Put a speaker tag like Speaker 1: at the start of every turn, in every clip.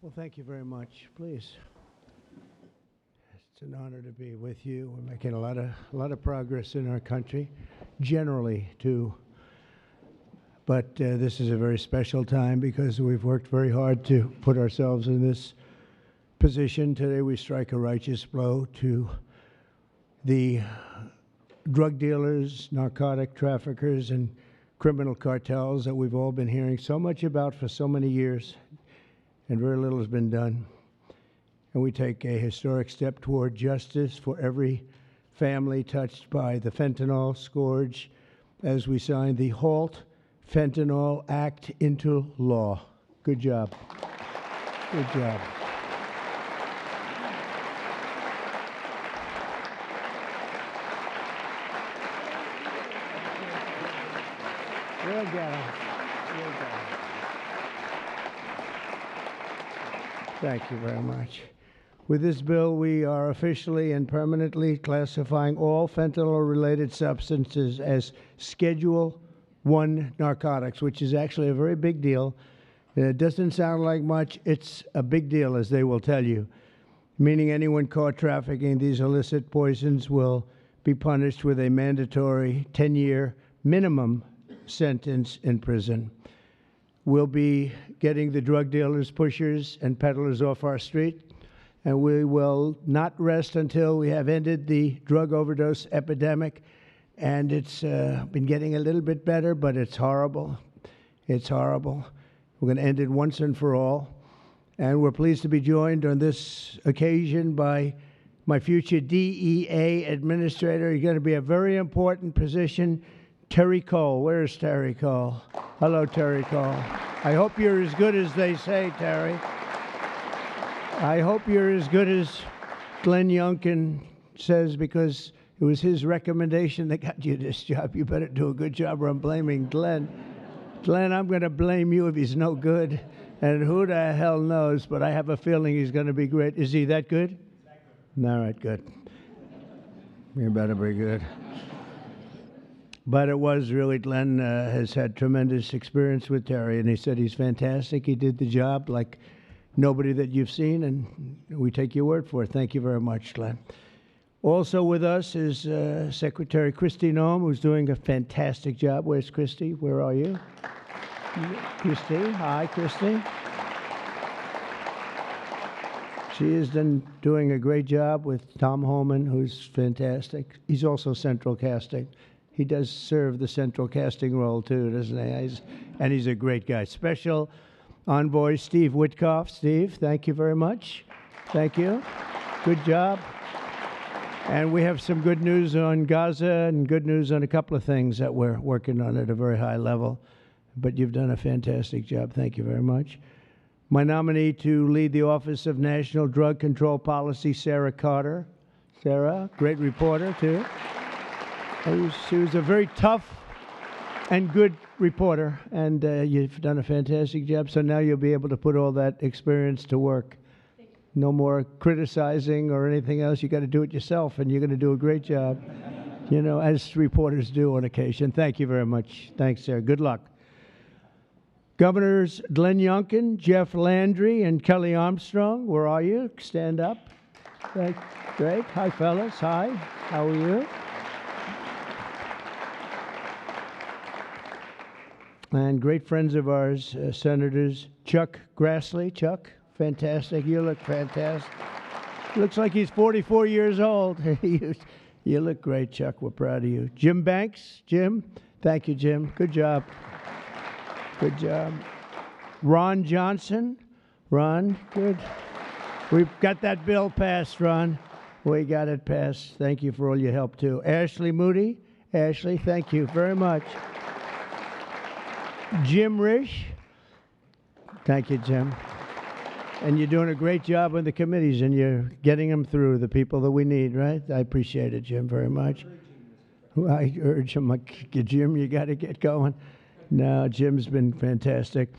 Speaker 1: Well, thank you very much. Please. It's an honor to be with you. We're making a lot of progress in our country, generally too. But this is a very special time because we've worked very hard to put ourselves in this position. Today we strike a righteous blow to the drug dealers, narcotic traffickers, and criminal cartels that we've all been hearing so much about for so many years, and very little has been done. And we take a historic step toward justice for every family touched by the fentanyl scourge as we sign the Halt Fentanyl Act into law. Good job. Good job. We'll get him. We'll get him. Thank you very much. With this bill, we are officially and permanently classifying all fentanyl-related substances as Schedule I narcotics, which is actually a very big deal. It doesn't sound like much. It's a big deal, as they will tell you, meaning anyone caught trafficking these illicit poisons will be punished with a mandatory 10-year minimum sentence in prison. We'll be getting the drug dealers, pushers, and peddlers off our street, and we will not rest until we have ended the drug overdose epidemic. And it's been getting a little bit better, but it's horrible. It's horrible. We're going to end it once and for all. And we're pleased to be joined on this occasion by my future DEA administrator. He's going to be a very important position, Terry Cole. Where's Terry Cole? Hello, Terry Cole. I hope you're as good as they say, Terry. I hope you're as good as Glenn Youngkin says, because it was his recommendation that got you this job. You better do a good job, or I'm blaming Glenn. Glenn, I'm going to blame you if he's no good. And who the hell knows, but I have a feeling he's going to be great. Is he that good? All right, good. You better be good. But it was really, Glenn has had tremendous experience with Terry, and he said he's fantastic. He did the job like nobody that you've seen, and we take your word for it. Thank you very much, Glenn. Also with us is Secretary Kristi Noem, who's doing a fantastic job. Where's Kristi? Where are you? Kristi. Hi, Kristi. She is doing a great job with Tom Homan, who's fantastic. He's also central casting. He does serve the central casting role, too, doesn't he? And he's a great guy. Special Envoy Steve Witkoff. Steve, thank you very much. Thank you. Good job. And we have some good news on Gaza and good news on a couple of things that we're working on at a very high level. But you've done a fantastic job. Thank you very much. My nominee to lead the Office of National Drug Control Policy, Sarah Carter. Sarah, great reporter, too. She was a very tough and good reporter, and you've done a fantastic job. So now you'll be able to put all that experience to work. No more criticizing or anything else. You got to do it yourself, and you're going to do a great job, you know, as reporters do on occasion. Thank you very much. Thanks, Sarah. Good luck. Governors Glenn Youngkin, Jeff Landry, and Kelly Armstrong, where are you? Stand up. Great. Hi, fellas. Hi. How are you? And great friends of ours, Senators Chuck Grassley. Chuck, fantastic. You look fantastic. Looks like he's 44 years old. You look great, Chuck. We're proud of you. Jim Banks. Jim. Thank you, Jim. Good job. Good job. Ron Johnson. Ron, good. We've got that bill passed, Ron. We got it passed. Thank you for all your help, too. Ashley Moody. Ashley, thank you very much. Jim Risch. Thank you, Jim. And you're doing a great job on the committees, and you're getting them through, the people that we need, right? I appreciate it, Jim, very much. I urge him, like, Jim, you got to get going. No, Jim's been fantastic.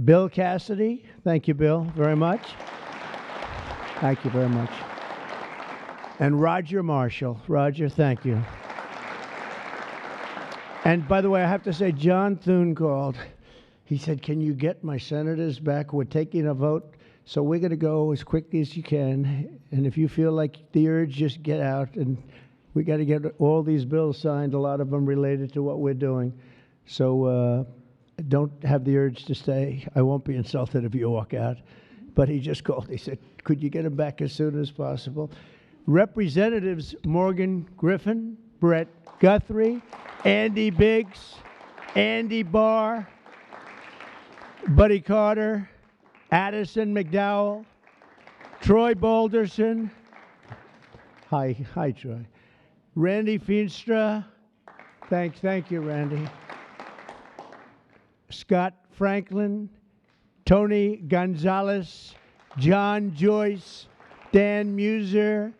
Speaker 1: Bill Cassidy. Thank you, Bill, very much. Thank you very much. And Roger Marshall. Roger, thank you. And by the way, I have to say, John Thune called. He said, can you get my senators back? We're taking a vote So we're going to go as quickly as you can. And if you feel like the urge, just get out. And we got to get all these bills signed, a lot of them related to what we're doing. So don't have the urge to stay. I won't be insulted if you walk out. But he just called. He said, could you get him back as soon as possible? Representatives Morgan Griffin, Brett Guthrie, Andy Biggs, Andy Barr, Buddy Carter, Addison McDowell, Troy Balderson. Hi, Troy. Randy Feenstra. Thank you, Randy. Scott Franklin, Tony Gonzalez, John Joyce, Dan Muser,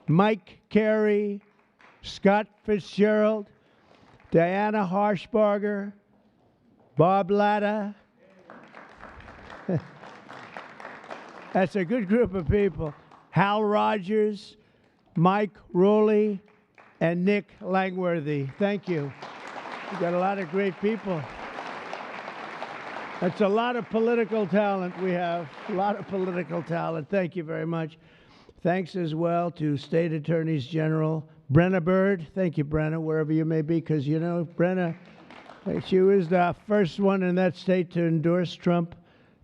Speaker 1: Mike Carey, Scott Fitzgerald, Diana Harshbarger, Bob Latta. That's a good group of people. Hal Rogers, Mike Rowley, and Nick Langworthy. Thank you. We've got a lot of great people. That's a lot of political talent we have. A lot of political talent. Thank you very much. Thanks as well to State Attorneys General Brenna Bird. Thank you, Brenna, wherever you may be, because, you know, Brenna, she was the first one in that state to endorse Trump.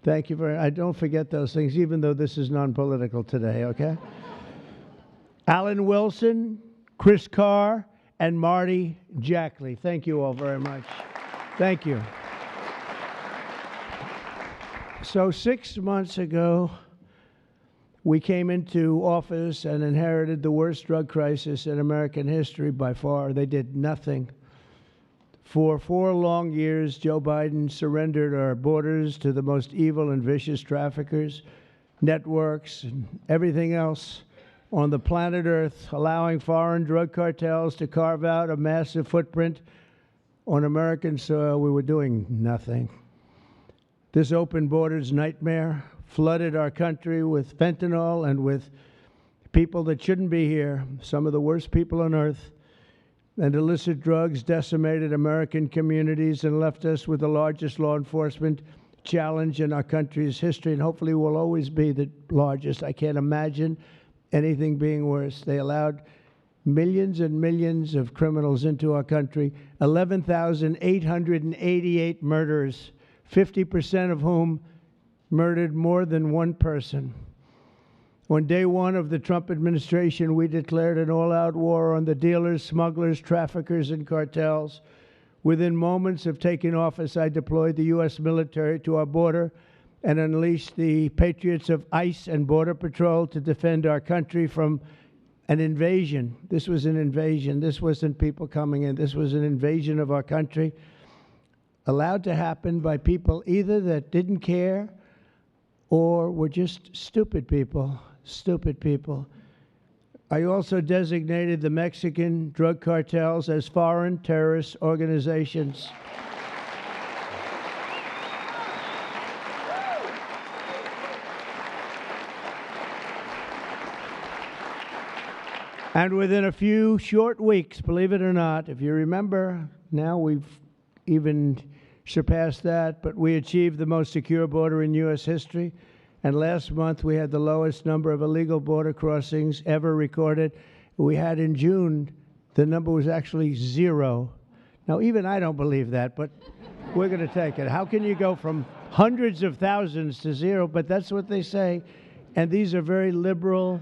Speaker 1: Thank you very much. I don't forget those things, even though this is non-political today, okay? Alan Wilson, Chris Carr, and Marty Jackley. Thank you all very much. Thank you. So 6 months ago, we came into office and inherited the worst drug crisis in American history by far. They did nothing. For 4 long years, Joe Biden surrendered our borders to the most evil and vicious traffickers, networks, and everything else on the planet Earth, allowing foreign drug cartels to carve out a massive footprint on American soil. We were doing nothing. This open borders nightmare flooded our country with fentanyl and with people that shouldn't be here, some of the worst people on earth. And illicit drugs decimated American communities and left us with the largest law enforcement challenge in our country's history, and hopefully will always be the largest. I can't imagine anything being worse. They allowed millions and millions of criminals into our country, 11,888 murders, 50% of whom murdered more than one person. On day one of the Trump administration, we declared an all-out war on the dealers, smugglers, traffickers, and cartels. Within moments of taking office, I deployed the U.S. military to our border and unleashed the patriots of ICE and Border Patrol to defend our country from an invasion. This was an invasion. This wasn't people coming in. This was an invasion of our country, allowed to happen by people either that didn't care or were just stupid people. Stupid people. I also designated the Mexican drug cartels as foreign terrorist organizations. And within a few short weeks, believe it or not, if you remember, now we've even surpassed that, but we achieved the most secure border in U.S. history. And last month, we had the lowest number of illegal border crossings ever recorded. We had in June, the number was actually 0. Now, even I don't believe that, but we're going to take it. How can you go from hundreds of thousands to 0? But that's what they say. And these are very liberal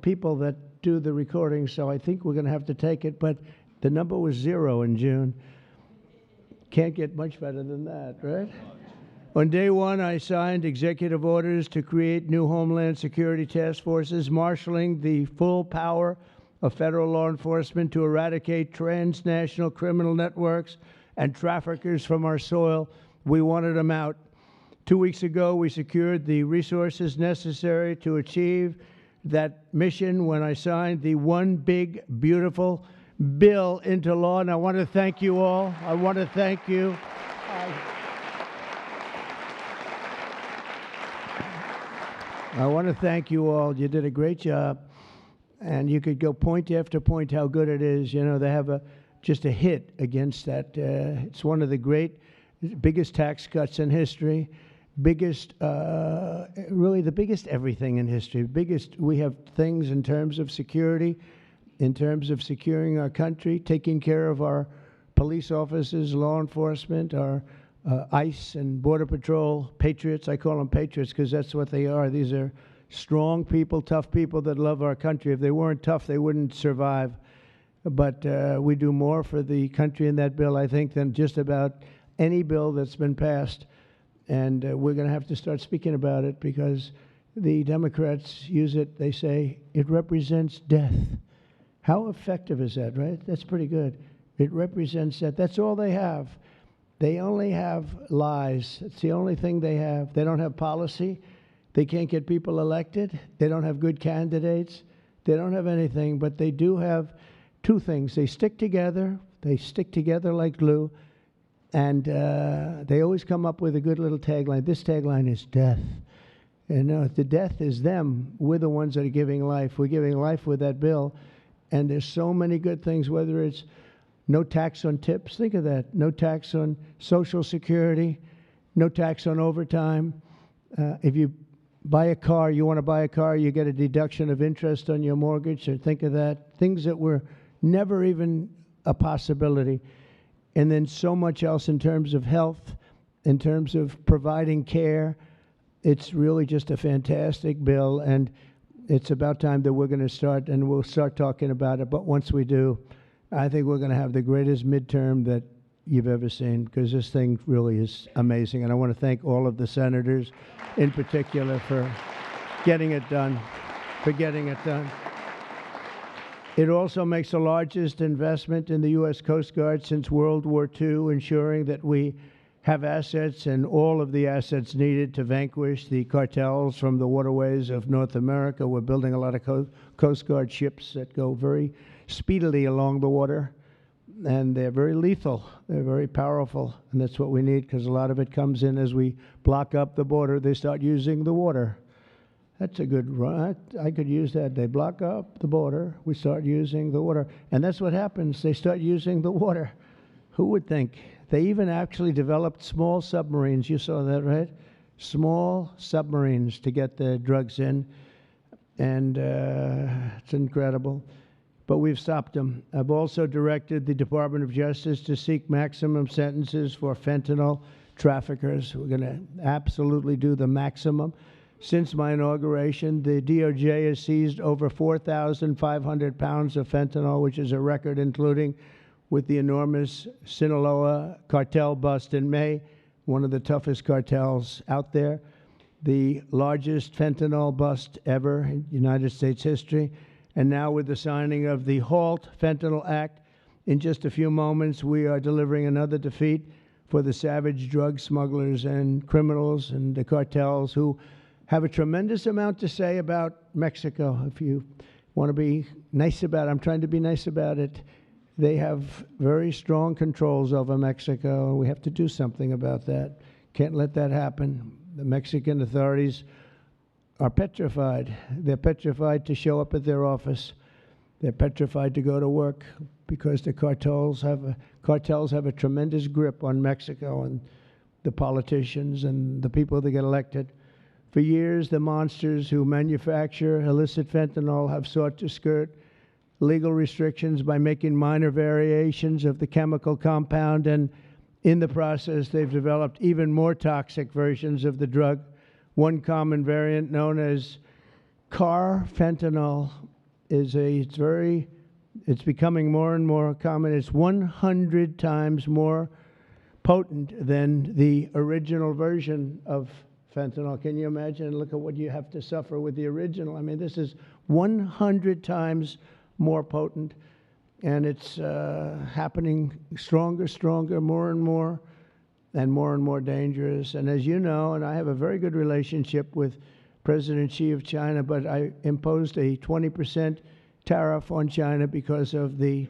Speaker 1: people that do the recording, so I think we're going to have to take it. But the number was 0 in June. Can't get much better than that, right? On day one, I signed executive orders to create new Homeland Security task forces, marshaling the full power of federal law enforcement to eradicate transnational criminal networks and traffickers from our soil. We wanted them out. 2 weeks ago, we secured the resources necessary to achieve that mission when I signed the One Big Beautiful Bill into law. And I want to thank you all. I want to thank you. I want to thank you all. You did a great job. And you could go point after point how good it is. You know, they have just a hit against that. It's one of the biggest tax cuts in history. biggest, really the biggest everything in history. Biggest, we have things in terms of security, in terms of securing our country, taking care of our police officers, law enforcement, our ICE and Border Patrol patriots. I call them patriots because that's what they are. These are strong people, tough people that love our country. If they weren't tough, they wouldn't survive. But we do more for the country in that bill, I think, than just about any bill that's been passed. And we're going to have to start speaking about it because the Democrats use it. They say it represents death. How effective is that, right? That's pretty good. It represents that. That's all they have. They only have lies. It's the only thing they have. They don't have policy. They can't get people elected. They don't have good candidates. They don't have anything, but they do have two things. They stick together. They stick together like glue. And they always come up with a good little tagline. This tagline is death. And the death is them. We're the ones that are giving life. We're giving life with that bill. And there's so many good things, whether it's no tax on tips. Think of that. No tax on Social Security. No tax on overtime. If you buy a car, you want to buy a car, you get a deduction of interest on your mortgage. So think of that. Things that were never even a possibility. And then so much else in terms of health, in terms of providing care. It's really just a fantastic bill, and it's about time that we're going to start, and we'll start talking about it. But once we do, I think we're going to have the greatest midterm that you've ever seen, because this thing really is amazing. And I want to thank all of the senators in particular for getting it done, It also makes the largest investment in the U.S. Coast Guard since World War II, ensuring that we have assets and all of the assets needed to vanquish the cartels from the waterways of North America. We're building a lot of Coast Guard ships that go very speedily along the water, and they're very lethal. They're very powerful, and that's what we need, because a lot of it comes in as we block up the border. They start using the water. That's a good run. I could use that. They block up the border. We start using the water. And that's what happens. They start using the water. Who would think? They even actually developed small submarines. You saw that, right? Small submarines to get the drugs in. And it's incredible. But we've stopped them. I've also directed the Department of Justice to seek maximum sentences for fentanyl traffickers. We're going to absolutely do the maximum. Since my inauguration, the DOJ has seized over 4,500 pounds of fentanyl, which is a record, including with the enormous Sinaloa cartel bust in May, one of the toughest cartels out there, the largest fentanyl bust ever in United States history. And now with the signing of the Halt Fentanyl Act, in just a few moments, we are delivering another defeat for the savage drug smugglers and criminals and the cartels who have a tremendous amount to say about Mexico. If you want to be nice about it, I'm trying to be nice about it. They have very strong controls over Mexico, and we have to do something about that. Can't let that happen. The Mexican authorities are petrified. They're petrified to show up at their office. They're petrified to go to work because the cartels have a tremendous grip on Mexico and the politicians and the people that get elected. For years, the monsters who manufacture illicit fentanyl have sought to skirt legal restrictions by making minor variations of the chemical compound, and in the process, they've developed even more toxic versions of the drug. One common variant, known as carfentanil, it's becoming more and more common. It's 100 times more potent than the original version of fentanyl. Can you imagine? Look at what you have to suffer with the original. I mean, this is 100 times more potent, and it's happening stronger, more and more dangerous. And as you know, and I have a very good relationship with President Xi of China, but I imposed a 20% tariff on China because of the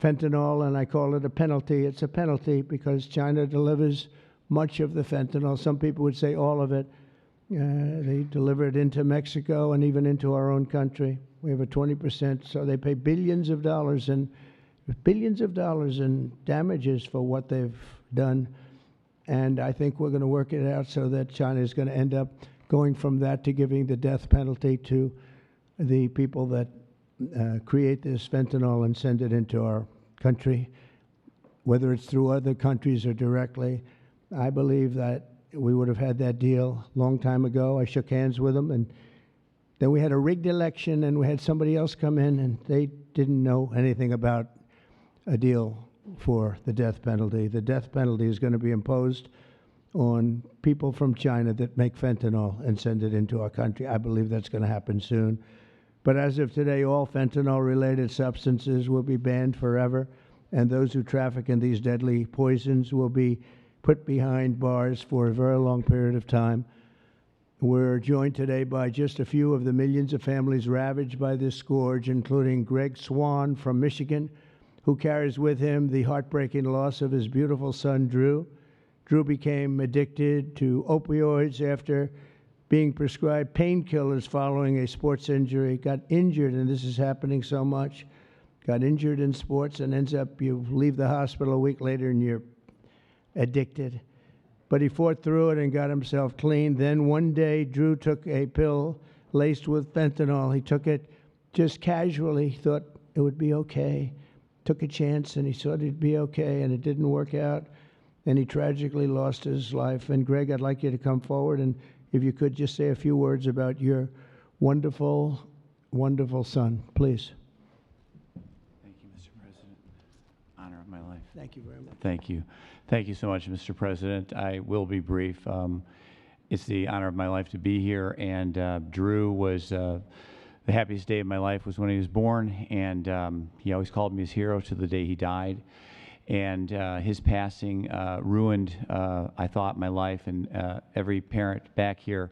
Speaker 1: fentanyl, and I call it a penalty. It's a penalty because China delivers much of the fentanyl. Some people would say all of it. They deliver it into Mexico and even into our own country. We have a 20%, so they pay billions of dollars in damages for what they've done. And I think we're going to work it out so that China is going to end up going from that to giving the death penalty to the people that create this fentanyl and send it into our country, whether it's through other countries or directly. I believe that we would have had that deal a long time ago. I shook hands with them, and then we had a rigged election, and we had somebody else come in, and they didn't know anything about a deal for the death penalty. The death penalty is going to be imposed on people from China that make fentanyl and send it into our country. I believe that's going to happen soon. But as of today, all fentanyl-related substances will be banned forever, and those who traffic in these deadly poisons will be put behind bars for a very long period of time. We're joined today by just a few of the millions of families ravaged by this scourge, including Greg Swan from Michigan, who carries with him the heartbreaking loss of his beautiful son, Drew. Drew became addicted to opioids after being prescribed painkillers following a sports injury, got injured, and this is happening so much, got injured in sports and ends up, you leave the hospital a week later and you're addicted. But he fought through it and got himself clean. Then one day, Drew took a pill laced with fentanyl. He took it just casually, thought it would be okay. Took a chance and he thought it'd be okay, and it didn't work out. And he tragically lost his life. And Greg, I'd like you to come forward, and if you could just say a few words about your wonderful, wonderful son, please.
Speaker 2: Thank you, Mr. President. Honor of my life.
Speaker 1: Thank you very much.
Speaker 2: Thank you. Thank you so much, Mr. President. I will be brief. It's the honor of my life to be here, and Drew was the happiest day of my life was when he was born, and he always called me his hero to the day he died. And his passing ruined, I thought, my life, and every parent back here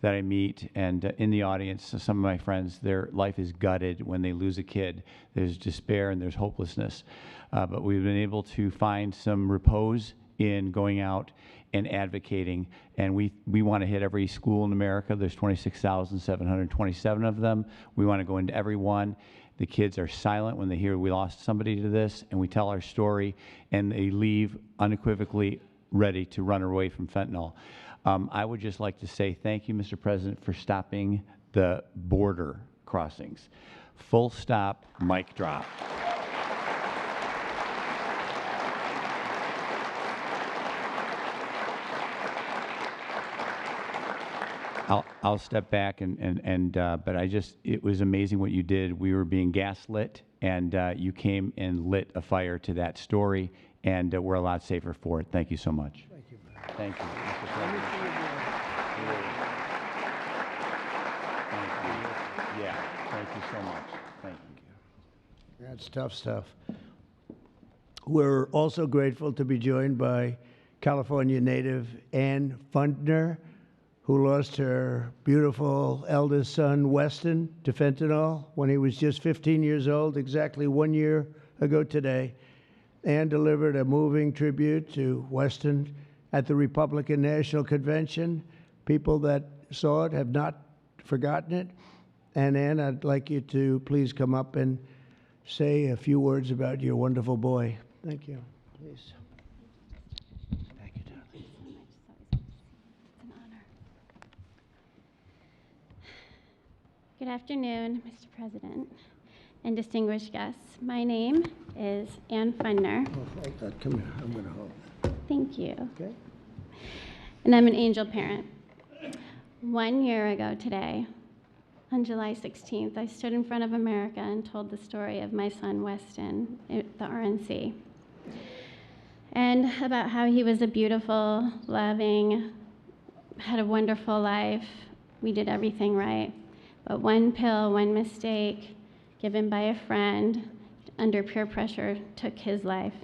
Speaker 2: that I meet and in the audience, some of my friends, their life is gutted when they lose a kid. There's despair and there's hopelessness. But we've been able to find some repose in going out and advocating, and we want to hit every school in America. There's 26,727 of them. We want to go into every one. The kids are silent when they hear we lost somebody to this, and we tell our story, and they leave unequivocally ready to run away from fentanyl. I would just like to say thank you, Mr. President, for stopping the border crossings. Full stop, mic drop. I'll step back but it was amazing what you did. We were being gaslit, and you came and lit a fire to that story, and we're a lot safer for it. Thank you so much.
Speaker 1: Thank you.
Speaker 2: Thank you, Mr. President. Thank you. Yeah, thank you so much. Thank you.
Speaker 1: That's tough stuff. We're also grateful to be joined by California native Ann Fundner, who lost her beautiful eldest son, Weston, to fentanyl when he was just 15 years old, exactly 1 year ago today. Ann delivered a moving tribute to Weston at the Republican National Convention. People that saw it have not forgotten it. And Ann, I'd like you to please come up and say a few words about your wonderful boy. Thank you. Please. Thank you, darling.
Speaker 3: It's an honor. Good afternoon, Mr. President and distinguished guests. My name is Ann Fundner.
Speaker 1: Oh, hold that. Come here. I'm going to hold it.
Speaker 3: Thank you.
Speaker 1: Okay?
Speaker 3: And I'm an angel parent. 1 year ago today, on July 16th, I stood in front of America and told the story of my son, Weston, at the RNC. And about how he was a beautiful, loving, had a wonderful life. We did everything right. But one pill, one mistake, given by a friend under peer pressure, took his life.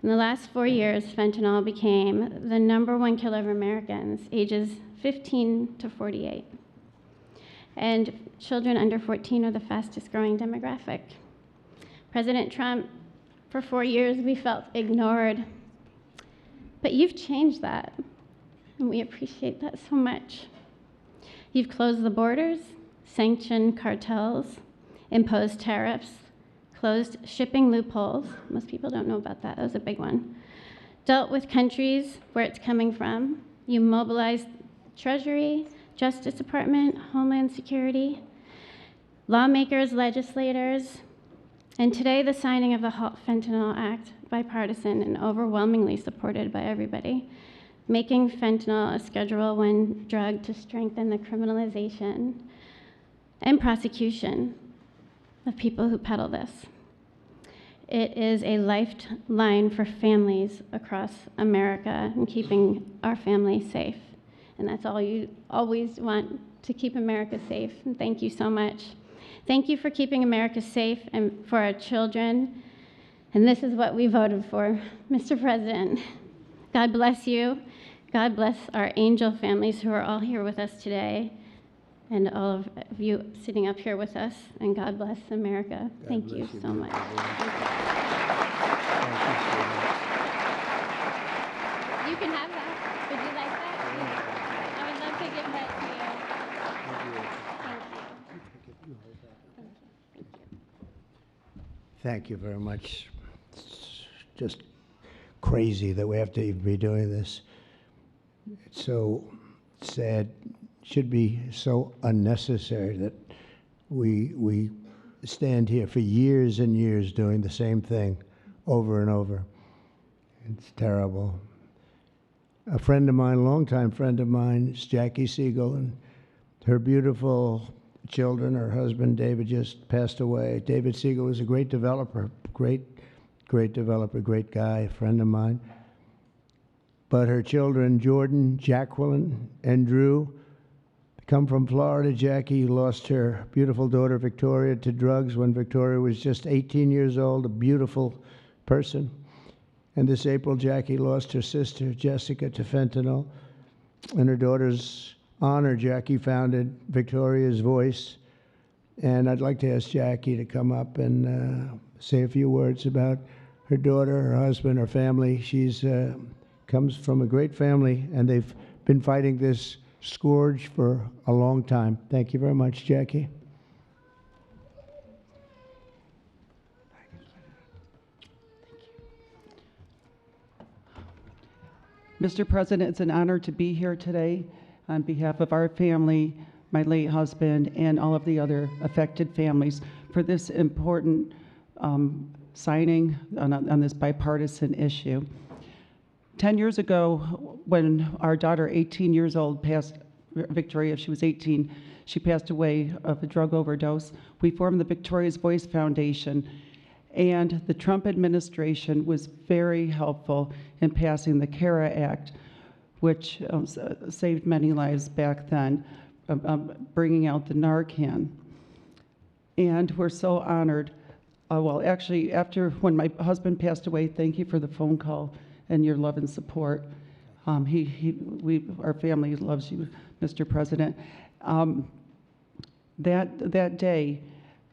Speaker 3: In the last 4 years, fentanyl became the #1 killer of Americans, ages 15 to 48. And children under 14 are the fastest growing demographic. President Trump, for 4 years, we felt ignored. But you've changed that, and we appreciate that so much. You've closed the borders, sanctioned cartels, imposed tariffs, closed shipping loopholes. Most people don't know about that. That was a big one. dealt with countries where it's coming from. You mobilized Treasury, Justice Department, Homeland Security, lawmakers, legislators, and today the signing of the Halt Fentanyl Act, bipartisan and overwhelmingly supported by everybody, making fentanyl a Schedule I drug to strengthen the criminalization and prosecution of people who peddle this. It is a lifeline for families across America and keeping our families safe. And that's all you always want, to keep America safe. And thank you so much. Thank you for keeping America safe and for our children. And this is what we voted for, Mr. President. God bless you. God bless our angel families who are all here with us today, and all of you sitting up here with us. And God bless America. Thank you so much. You can have that. Would you like that? I would love to give that to you.
Speaker 1: Thank you very much. It's just crazy that we have to even be doing this. It's so sad. It should be so unnecessary that we stand here for years and years doing the same thing over and over. It's terrible. A friend of mine, a longtime friend of mine, is Jackie Siegel, and her beautiful children, her husband David just passed away. David Siegel was a great developer, great developer, great guy, a friend of mine. But her children, Jordan, Jacqueline, and Drew, come from Florida. Jackie lost her beautiful daughter, Victoria, to drugs when Victoria was just 18 years old, a beautiful person. And this April, Jackie lost her sister, Jessica, to fentanyl. In her daughter's honor, Jackie founded Victoria's Voice. And I'd like to ask Jackie to come up and say a few words about her daughter, her husband, her family. She's comes from a great family, and they've been fighting this scourge for a long time. Thank you very much, Jackie.
Speaker 4: Mr. President, it's an honor to be here today on behalf of our family, my late husband, and all of the other affected families for this important signing on this bipartisan issue. 10 years ago, when our daughter, 18 years old, passed, Victoria, she was 18, she passed away of a drug overdose, we formed the Victoria's Voice Foundation. And the Trump administration was very helpful in passing the CARA Act, which saved many lives back then, bringing out the Narcan. And we're so honored. Well, actually, when my husband passed away, thank you for the phone call and your love and support. Our family loves you, Mr. President. That day,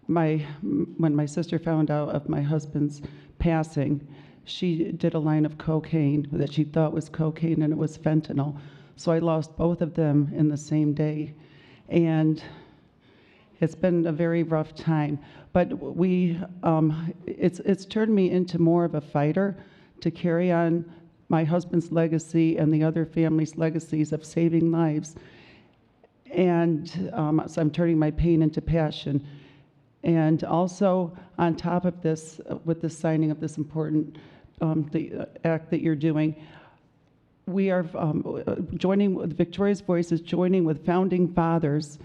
Speaker 4: when my sister found out of my husband's passing, she did a line of cocaine that she thought was cocaine, and it was fentanyl. So I lost both of them in the same day. And it's been a very rough time. But it's turned me into more of a fighter to carry on my husband's legacy and the other families' legacies of saving lives. And so I'm turning my pain into passion. And also, on top of this, with the signing of this important the act that you're doing, we are joining with Victoria's Voice is joining with founding fathers,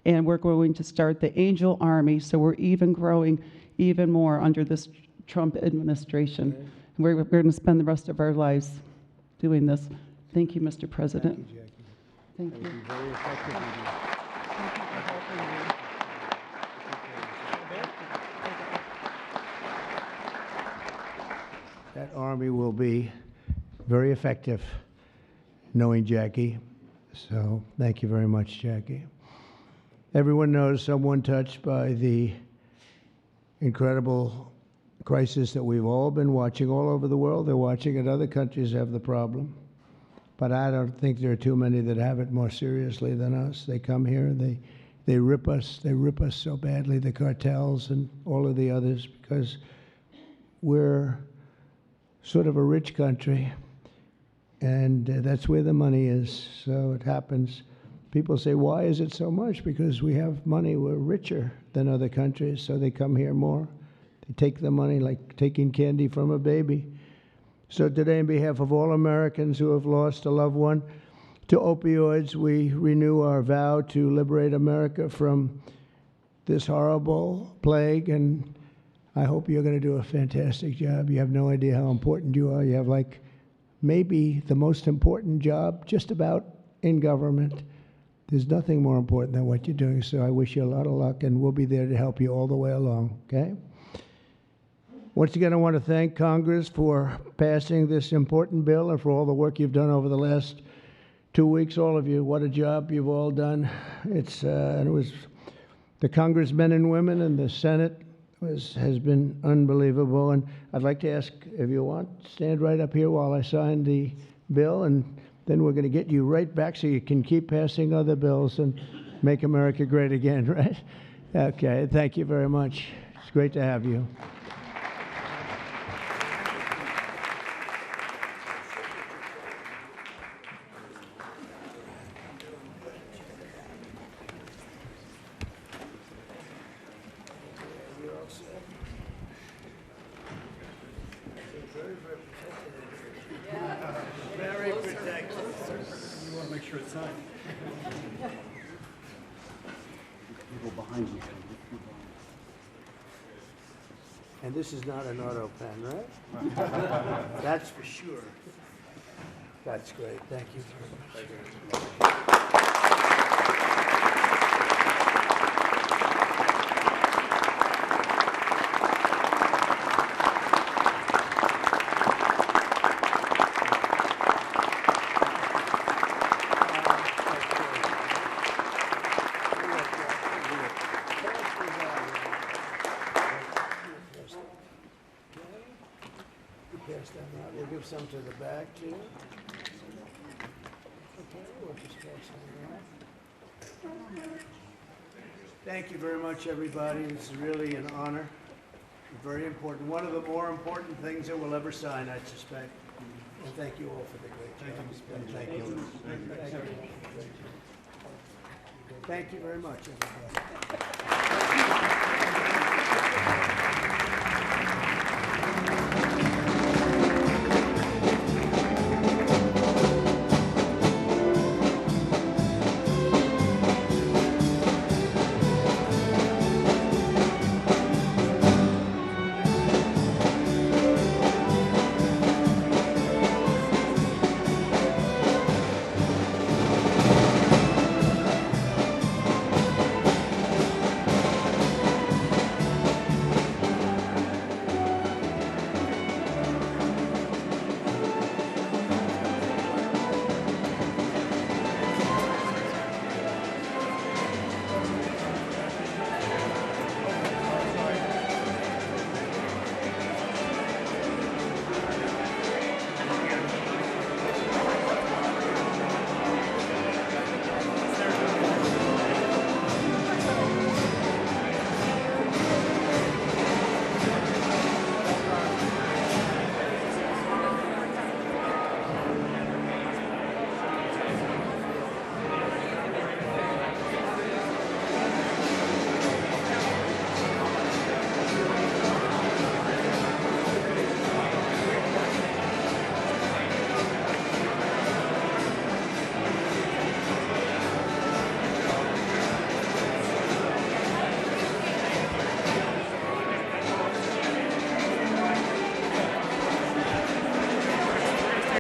Speaker 4: and we're going to start the Angel Army. So we're even growing even more under this Trump administration. Okay. We're going to spend the rest of our lives doing this. Thank you, Mr. President.
Speaker 1: Thank you, Jackie.
Speaker 4: Thank you.
Speaker 1: Very effective.
Speaker 4: Thank you for helping me.
Speaker 1: That army will be very effective, knowing Jackie. So thank you very much, Jackie. Everyone knows someone touched by the incredible crisis that we've all been watching all over the world. They're watching it. Other countries have the problem. But I don't think there are too many that have it more seriously than us. They come here, they rip us. They rip us so badly, the cartels and all of the others, because we're sort of a rich country, And that's where the money is. So it happens. People say, why is it so much? Because we have money. We're richer than other countries, so they come here more. They take the money like taking candy from a baby. So today, on behalf of all Americans who have lost a loved one to opioids, we renew our vow to liberate America from this horrible plague, and I hope you're going to do a fantastic job. You have no idea how important you are. You have like maybe the most important job just about in government. There's nothing more important than what you're doing, so I wish you a lot of luck, and we'll be there to help you all the way along, okay? Once again, I want to thank Congress for passing this important bill and for all the work you've done over the last 2 weeks, all of you. What a job you've all done. And it was the congressmen and women and the Senate has been unbelievable. And I'd like to ask, if you want, stand right up here while I sign the bill, and then we're going to get you right back so you can keep passing other bills and make America great again, right? Okay, thank you very much. It's great to have you. Very protected.
Speaker 5: You want to make sure it's signed. People behind you.
Speaker 1: And this is not an auto pen, right? That's for sure. That's great. Thank you very much. Pass them out. We'll give some to the back too. Okay, we'll just pass them out. Thank you very much, everybody. This is really an honor. Very important. One of the more important things that we'll ever sign, I suspect. And thank you all for the great job. Thank you. Thank you very much, everybody.